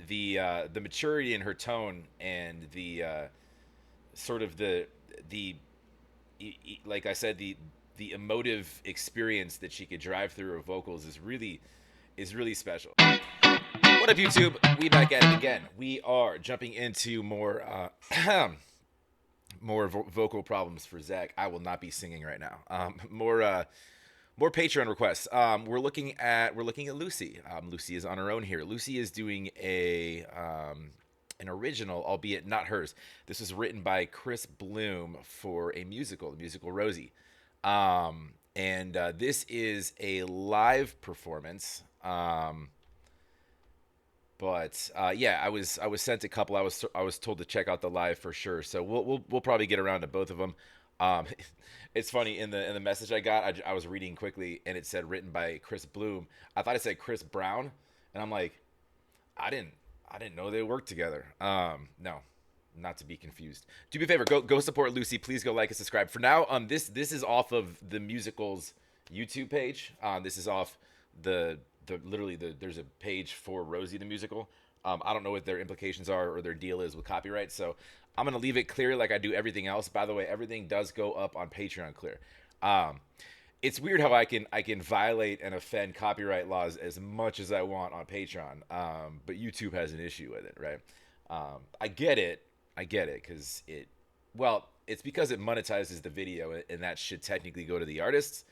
the maturity in her tone and the sort of the like I said, the emotive experience that she could drive through her vocals is really special. What up, YouTube? We back at it again. We are jumping into more more vocal problems for Zach. I will not be singing right now. More Patreon requests. We're looking at Lucy. Lucy is on her own here. Lucy is doing an original, albeit not hers. This was written by Chris Bloom for a musical, the musical Rosie. And this is a live performance. But yeah, I was sent a couple. I was told to check out the live for sure. So we'll probably get around to both of them. Um, it's funny in the message I got. I was reading quickly and it said written by Chris Bloom. I thought it said Chris Brown, and I'm like, I didn't know they worked together. No, not to be confused. Do me a favor, go support Lucy. Please go like and subscribe. For now, this is off of the musical's YouTube page. This is off there's a page for Rosie the musical. I don't know what their implications are or their deal is with copyright, so I'm gonna leave it clear like I do everything else. By the way, everything does go up on Patreon clear. It's weird how I can violate and offend copyright laws as much as I want on Patreon, but YouTube has an issue with it, right? I get it because it's because it monetizes the video, and that should technically go to the artists.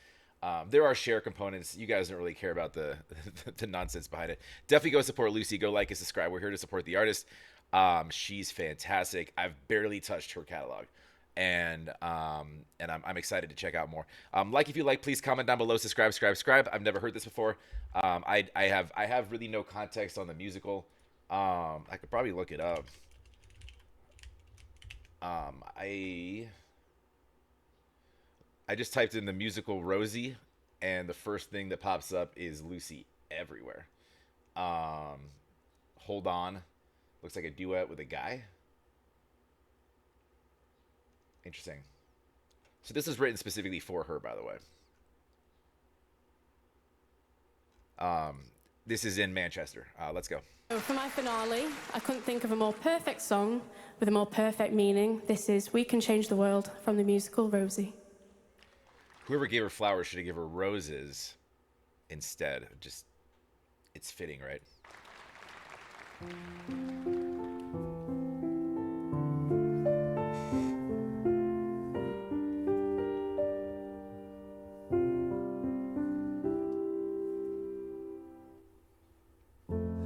There are share components. You guys don't really care about the the nonsense behind it. Definitely go support Lucy. Go like and subscribe. We're here to support the artist. She's fantastic. I've barely touched her catalog, and I'm excited to check out more. Like if you like, please comment down below. Subscribe. I've never heard this before. I have really no context on the musical. I could probably look it up. I just typed in the musical Rosie, and the first thing that pops up is Lucy everywhere. Hold on. Looks like a duet with a guy. Interesting. So this was written specifically for her, by the way. This is in Manchester. Let's go. For my finale, I couldn't think of a more perfect song with a more perfect meaning. This is We Can Change the World from the musical Rosie. Whoever gave her flowers should have given her roses instead. Just, it's fitting, right?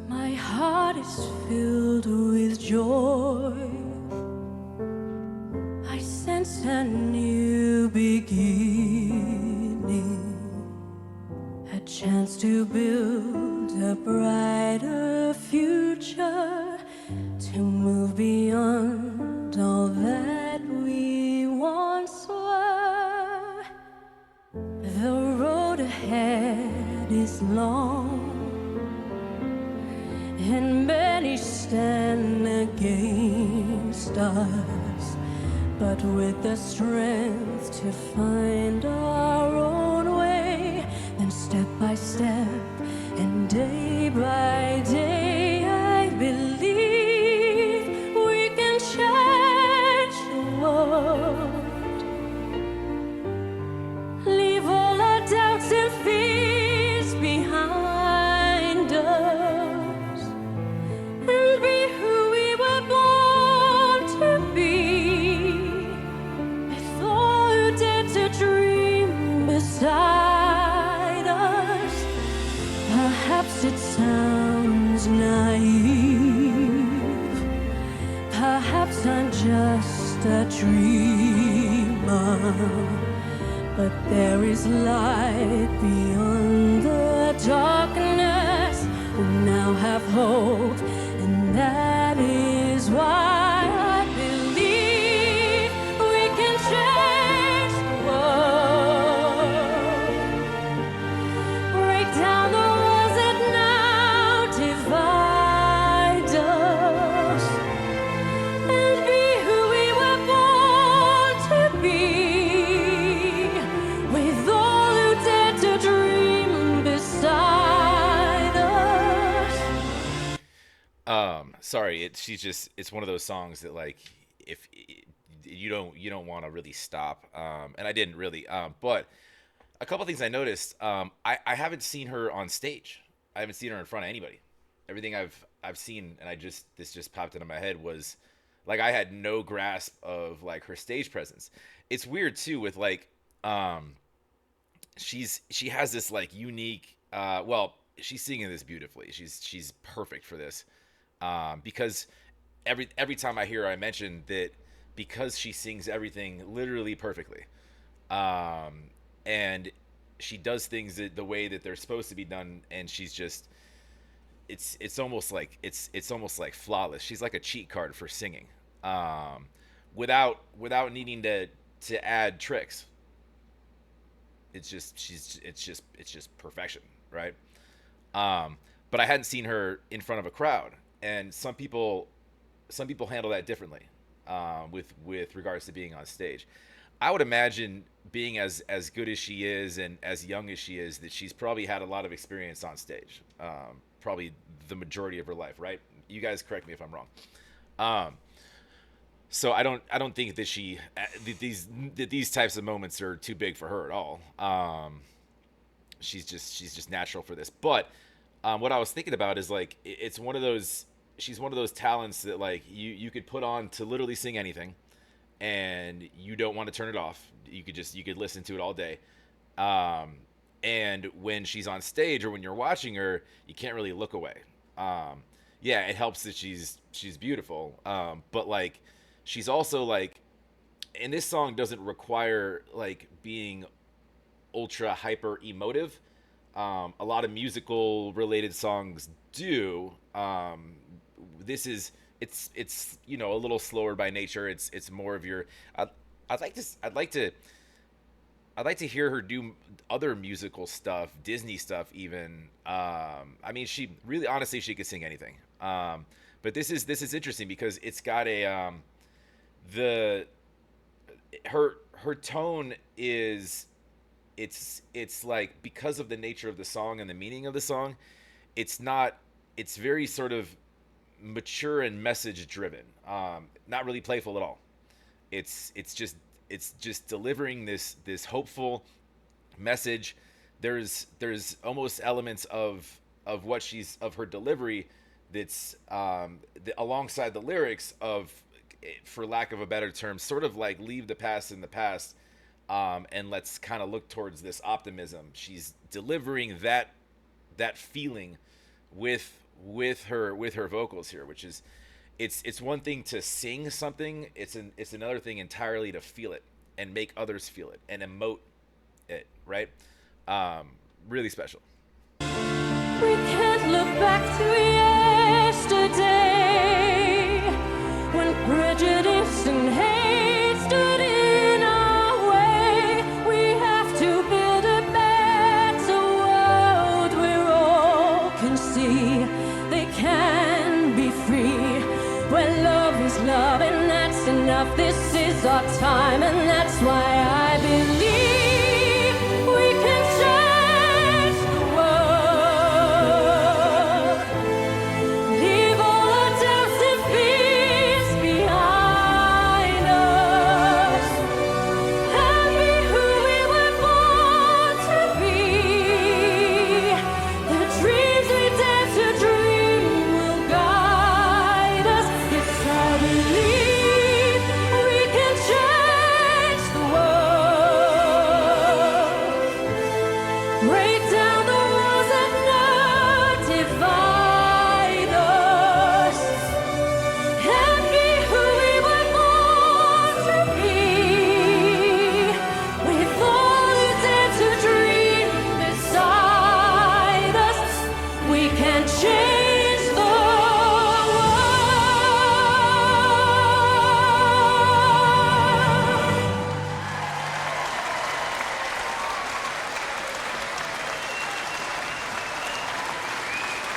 My heart is filled with joy. I sense a new beginning, a chance to build a brighter future, to move beyond all that we once were. The road ahead is long, and many stand against us, but with the strength to find our own way, then step by step and day by day, I believe we can change the world. Leave all our doubts and fears behind us, and be who we were born to be, with all who dare to dream beside us. Perhaps it sounds naive, perhaps I'm just a dreamer, but there is light beyond the darkness. We now have hope, and that is why I believe we can change the world. Break down the walls that now divide us, and be who we were born to be, with all who dare to dream beside us. Sorry, it's one of those songs that like if you don't want to really stop. And I didn't really. But a couple things I noticed. I haven't seen her on stage. I haven't seen her in front of anybody. Everything I've seen, and I just this just popped into my head was like I had no grasp of like her stage presence. It's weird too with like um she has this like unique well she's singing this beautifully. She's perfect for this because every time I hear her, I mention that because she sings everything literally perfectly, um, and she does things the way that they're supposed to be done, and she's just it's almost like flawless. She's like a cheat card for singing, without needing to add tricks. It's just perfection, right? But I hadn't seen her in front of a crowd, and some people handle that differently with regards to being on stage. I would imagine being as good as she is and as young as she is, that she's probably had a lot of experience on stage, probably the majority of her life, right? You guys correct me if I'm wrong. Um, so I don't think that these types of moments are too big for her at all. She's just natural for this. But what I was thinking about is like it's one of those she's one of those talents that like you could put on to literally sing anything, and you don't want to turn it off. You could listen to it all day. Um, and when she's on stage or when you're watching her, you can't really look away. Um, yeah, it helps that she's beautiful. But like she's also like, and this song doesn't require like being ultra hyper emotive. A lot of musical related songs do. This is it's you know a little slower by nature. It's more of your. I'd like to hear her do other musical stuff, Disney stuff even. I mean, she really honestly she could sing anything. But this is interesting because it's got a the her tone is it's like because of the nature of the song and the meaning of the song, it's not it's very sort of mature and message driven. Not really playful at all. It's it's just delivering this hopeful message. There's almost elements of what she's of her delivery that's alongside the lyrics of, for lack of a better term, sort of like leave the past in the past, and let's kind of look towards this optimism. She's delivering that feeling with her vocals here, which is it's one thing to sing something, it's another thing entirely to feel it and make others feel it and emote it, right? Um, Really special. We can't look back to yesterday when prejudice and hate stood in our way. We have to build a better world where all can see they can be free. Where love is love and that's enough. This is our time and that's why I believe we can change the world. Leave all our doubts and fears behind us and be who we were born to be. The dreams we dare to dream will guide us. Yes, I believe we can change the world. Break down the walls that now divide us and be who we were born to be. With all who dare to dream beside us, we can change the world.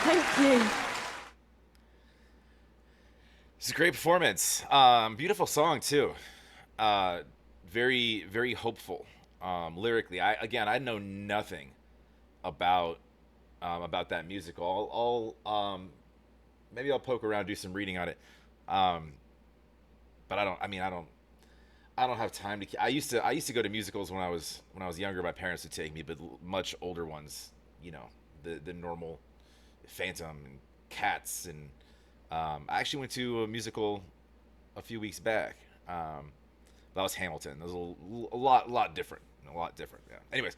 Thank you. It's a great performance. Beautiful song too. Uh, very hopeful. Lyrically, I know nothing about about that musical. All maybe I'll poke around, do some reading on it. Um, but I don't. I mean, I don't have time to. I used to go to musicals when I was younger. My parents would take me, but much older ones. You know, the normal Phantom and Cats, and I actually went to a musical a few weeks back. That was Hamilton. That was lot different, a lot different. Yeah. Anyways,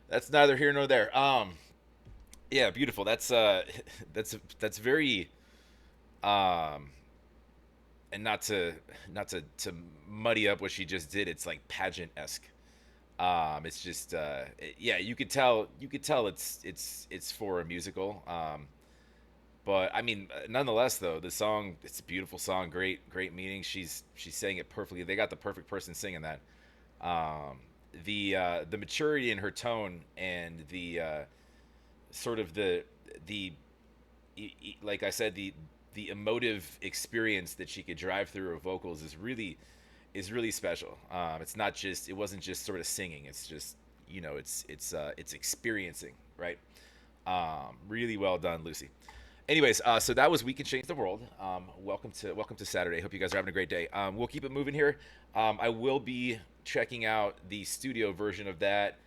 that's neither here nor there. Yeah, beautiful. That's that's very um, and not to muddy up what she just did. It's like pageant esque. It's just yeah, you could tell it's for a musical. But I mean, nonetheless, though, the song, it's a beautiful song, great meaning. She's saying it perfectly. They got the perfect person singing that. Um, the maturity in her tone and the sort of the like I said, the emotive experience that she could drive through her vocals is really special. It's not just, it wasn't just sort of singing. It's just, you know, it's experiencing, right? Really well done, Lucy. Anyways, so that was "We Can Change the World." Welcome to Saturday. Hope you guys are having a great day. We'll keep it moving here. I will be checking out the studio version of that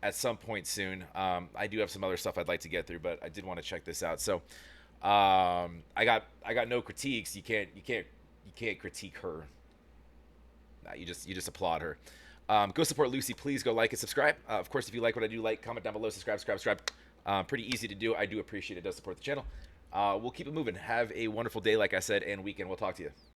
at some point soon. I do have some other stuff I'd like to get through, but I did want to check this out. So I got no critiques. You can't critique her. Nah, you just applaud her. Go support Lucy. Please go like and subscribe. Of course, if you like what I do, like, comment down below, subscribe. Pretty easy to do. I do appreciate it. It does support the channel. We'll keep it moving. Have a wonderful day, like I said, and weekend. We'll talk to you.